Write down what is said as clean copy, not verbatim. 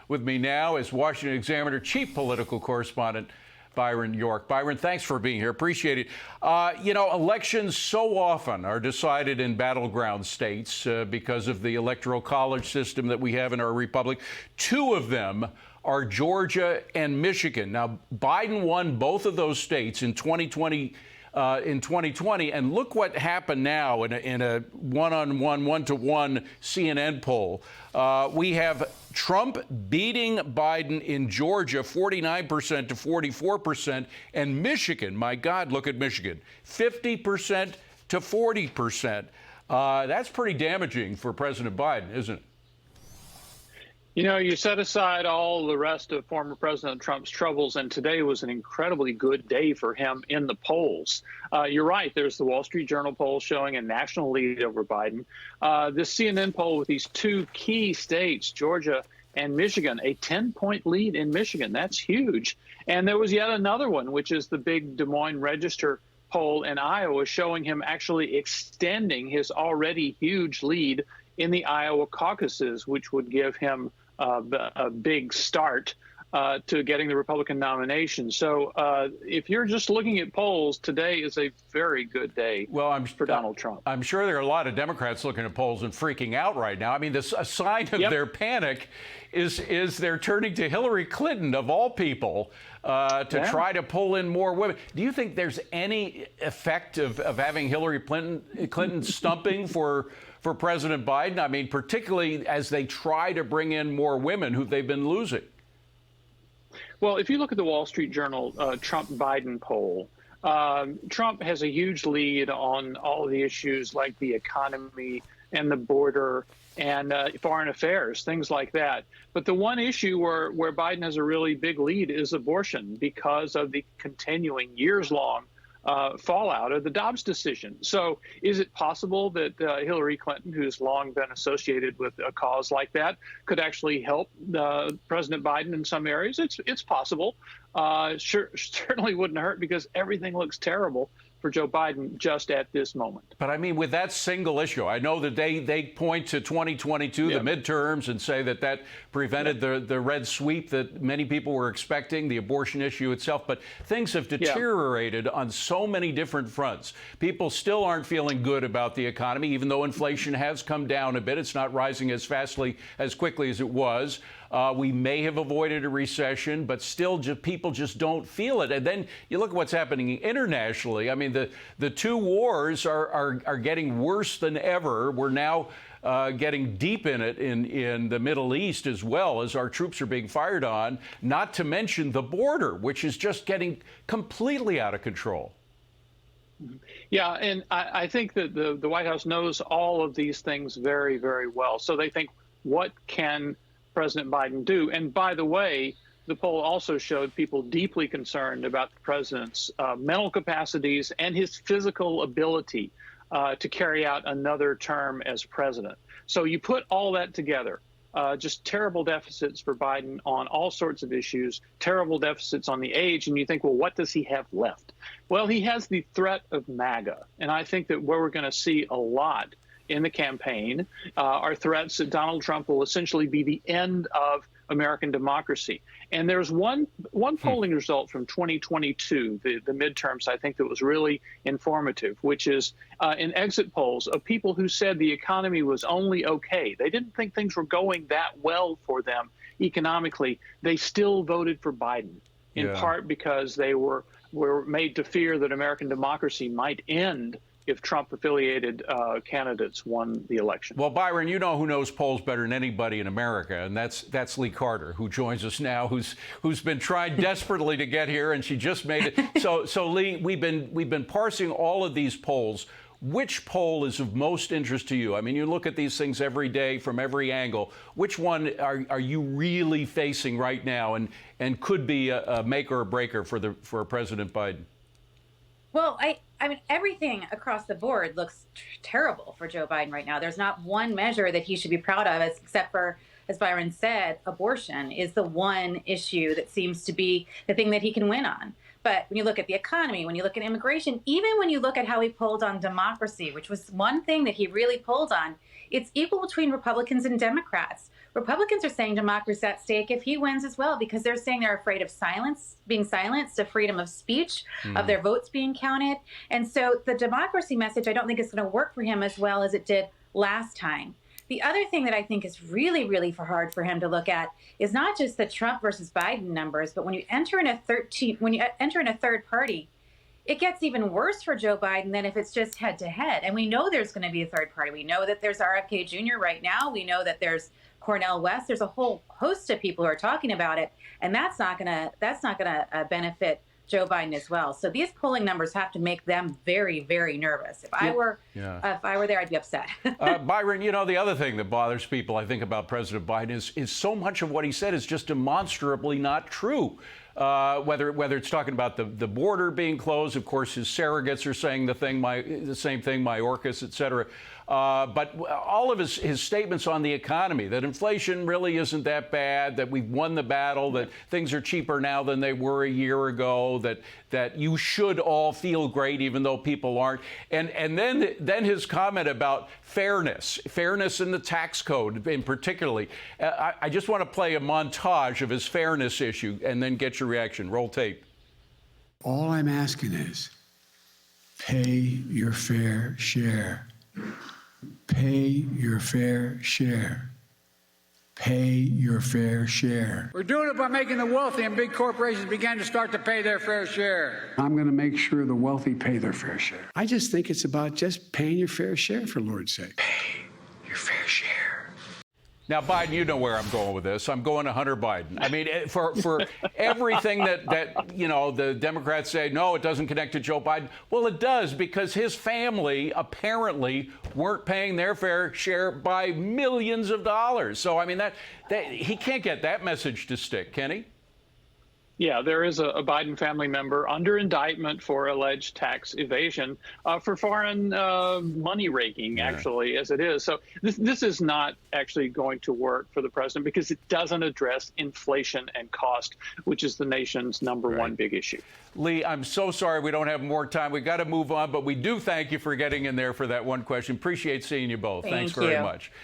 With me now is Washington Examiner chief political correspondent Byron York. Byron, thanks for being here. Appreciate it. Elections so often are decided in battleground states because of the electoral college system that we have in our republic. Two of them are Georgia and Michigan. Now, Biden won both of those states in 2020. And look what happened now in a one-on-one, one-to-one CNN poll. We have Trump beating Biden in Georgia 49% to 44%, and Michigan, my God, look at Michigan, 50% to 40%. That's pretty damaging for President Biden, isn't it? You know, you set aside all the rest of former President Trump's troubles, and today was an incredibly good day for him in the polls. You're right. There's the Wall Street Journal poll showing a national lead over Biden. This CNN poll with these two key states, Georgia and Michigan, a 10-point lead in Michigan. That's huge. And there was yet another one, which is the big Des Moines Register poll in Iowa, showing him actually extending his already huge lead in the Iowa caucuses, which would give him a big start to getting the Republican nomination. So if you're just looking at polls, today is a very good day for Donald Trump. I'm sure there are a lot of Democrats looking at polls and freaking out right now. I mean, a sign of their panic is they're turning to Hillary Clinton, of all people, to try to pull in more women. Do you think there's any effect of having Hillary Clinton stumping for President Biden? I mean, particularly as they try to bring in more women who they've been losing. Well, if you look at the Wall Street Journal Trump-Biden poll, Trump has a huge lead on all of the issues like the economy and the border and foreign affairs, things like that. But the one issue where Biden has a really big lead is abortion because of the continuing years-long fallout of the Dobbs decision. So is it possible that Hillary Clinton, who's long been associated with a cause like that, could actually help President Biden in some areas? It's possible. Certainly wouldn't hurt because everything looks terrible for Joe Biden just at this moment. But I mean, with that single issue, I know that they point to 2022, the midterms, and say that prevented the red sweep that many people were expecting, the abortion issue itself. But things have deteriorated on so many different fronts. People still aren't feeling good about the economy, even though inflation has come down a bit. It's not rising as quickly as it was. We may have avoided a recession, but still people just don't feel it. And then you look at what's happening internationally. I mean, the two wars are getting worse than ever. We're now getting deep in it in the Middle East as well, as our troops are being fired on, not to mention the border, which is just getting completely out of control. Yeah, and I think that the White House knows all of these things very, very well. So they think, what can President Biden do? And by the way, the poll also showed people deeply concerned about the president's mental capacities and his physical ability to carry out another term as president. So you put all that together, just terrible deficits for Biden on all sorts of issues, terrible deficits on the age, and you think, well, what does he have left? Well, he has the threat of MAGA, and I think that where we're going to see a lot in the campaign are threats that Donald Trump will essentially be the end of American democracy. And there's one polling result from 2022, the midterms, I think, that was really informative, which is in exit polls of people who said the economy was only okay. They didn't think things were going that well for them economically. They still voted for Biden, in part because they were made to fear that American democracy might end if Trump-affiliated candidates won the election. Well, Byron, you know who knows polls better than anybody in America, and that's Lee Carter, who joins us now, who's been trying desperately to get here, and she just made it. So Lee, we've been parsing all of these polls. Which poll is of most interest to you? I mean, you look at these things every day from every angle. Which one are you really facing right now, and could be a make or a breaker for President Biden? Well, I mean, everything across the board looks terrible for Joe Biden right now. There's not one measure that he should be proud of, except for, as Byron said, abortion is the one issue that seems to be the thing that he can win on. But when you look at the economy, when you look at immigration, even when you look at how he pulled on democracy, which was one thing that he really pulled on, it's equal between Republicans and Democrats. Republicans are saying democracy at stake if he wins as well, because they're saying they're afraid of silence, being silenced, of freedom of speech, of their votes being counted. And so the democracy message, I don't think is going to work for him as well as it did last time. The other thing that I think is really, really hard for him to look at is not just the Trump versus Biden numbers, but when you enter in a third party, it gets even worse for Joe Biden than if it's just head to head. And we know there's going to be a third party. We know that there's RFK Jr. right now. We know that there's Cornel West. There's a whole host of people who are talking about it, and that's not going to benefit Joe Biden as well. So these polling numbers have to make them very, very nervous. If I were there, I'd be upset. Byron, you know, the other thing that bothers people, I think, about President Biden is so much of what he said is just demonstrably not true. Whether it's talking about the border being closed, of course, his surrogates are saying the same thing, Mayorkas, et cetera. But all of his statements on the economy, that inflation really isn't that bad, that we've won the battle, that things are cheaper now than they were a year ago, that you should all feel great even though people aren't. And then his comment about fairness in the tax code in particularly. I just want to play a montage of his fairness issue and then get your reaction. Roll tape. All I'm asking is pay your fair share. Pay your fair share. Pay your fair share. We're doing it by making the wealthy and big corporations begin to start to pay their fair share. I'm going to make sure the wealthy pay their fair share. I just think it's about just paying your fair share, for Lord's sake. Pay your fair share. Now, Biden, you know where I'm going with this. I'm going to Hunter Biden. I mean, for everything that you know, the Democrats say, no, it doesn't connect to Joe Biden. Well, it does, because his family apparently weren't paying their fair share by millions of dollars. So, I mean, that he can't get that message to stick, can he? Yeah, there is a Biden family member under indictment for alleged tax evasion for foreign money raking, actually, as it is. So this is not actually going to work for the president because it doesn't address inflation and cost, which is the nation's number one big issue. Lee, I'm so sorry we don't have more time. We got to move on, but we do thank you for getting in there for that one question. Appreciate seeing you both. Thanks very much.